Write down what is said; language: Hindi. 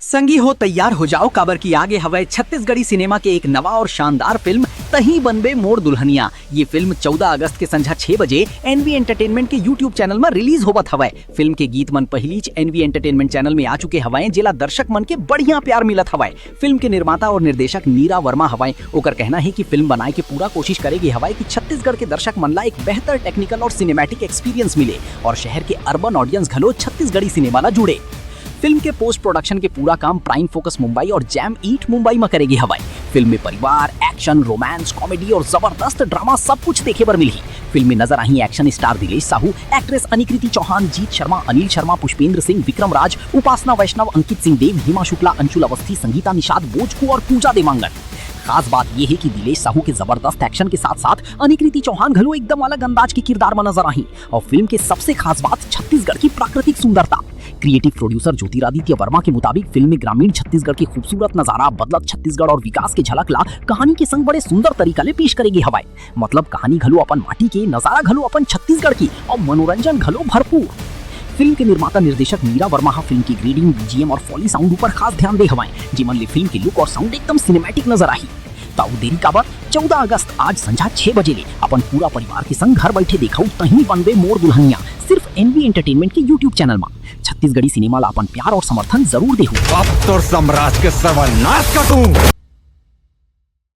संगी हो तैयार हो जाओ, काबर की आगे हवाए छत्तीसगढ़ी सिनेमा के एक नवा और शानदार फिल्म तही बनबे मोर दुल्हनिया। ये फिल्म 14 अगस्त के संझा 6 बजे एनवी एंटरटेनमेंट के यूट्यूब चैनल में रिलीज होवत हवाए। फिल्म के गीत मन पहलीच एनवी एंटरटेनमेंट चैनल में आ चुके हवाए, जेला दर्शक मन के बढ़िया प्यार मिलत हवाए। फिल्म के निर्माता और निर्देशक नीरा वर्मा हवाए। ओकर कहना है कि फिल्म बनाए के पूरा कोशिश करेगी हवाए कि छत्तीसगढ़ के दर्शक मन ला एक बेहतर टेक्निकल और सिनेमैटिक एक्सपीरियंस मिले और शहर के अर्बन ऑडियंस घलो छत्तीसगढ़ी सिनेमा ला जुड़े। फिल्म के पोस्ट प्रोडक्शन के पूरा काम प्राइम फोकस मुंबई और जैम ईट मुंबई में करेगी हवाई। फिल्म में परिवार, एक्शन, रोमांस, कॉमेडी और जबरदस्त ड्रामा सब कुछ देखे बर मिली। फिल्म में नजर आई action star Dilesh Sahu, actress Anikriti Chauhan, Jeet Sharma, Anil Sharma, Pushpendra Singh, Vikram Raj, Upasana Vaishnav, Ankit Singh Dev, Hima Shukla, Anshul Awasthi, Sangeeta Nishad Bojku और पूजा देवांगन। खास बात यह है कि दिलेश साहू के जबरदस्त एक्शन के साथ साथ अनिकृति चौहान घलो एकदम अलग अंदाज के किरदार में नजर आई। और फिल्म के सबसे खास बात छत्तीसगढ़ की प्राकृतिक सुंदरता। क्रिएटिव प्रोड्यूसर ज्योतिरादित्य वर्मा के मुताबिक फिल्म में ग्रामीण छत्तीसगढ़ की खूबसूरत नजारा, बदलत छत्तीसगढ़ और विकास के झलक ला कहानी के संग बड़े सुंदर तरीका ले पेश करेगी हवाए। मतलब कहानी घलो अपन माटी के, नजारा घलो अपन छत्तीसगढ़ की और मनोरंजन घलो भरपूर। फिल्म के निर्माता निर्देशक नीरा वर्मा फिल्म की ग्रेडिंग, बीजीएम और फॉली साउंड ऊपर खास ध्यान दे हवाए, जिमन ले फिल्म की लुक और साउंड एकदम सिनेमैटिक नजर आई। ताऊ देरी काबर 14 अगस्त आज संझा 6 बजे ले अपन पूरा परिवार के संग घर बैठे देखा तही बनबे मोर दुल्हनिया, सिर्फ एनवी एंटरटेनमेंट के यूट्यूब चैनल में। छत्तीसगढ़ी सिनेमा ला अपन प्यार और समर्थन जरूर देहु। अब तो साम्राज्य के सर्वनाश करूं।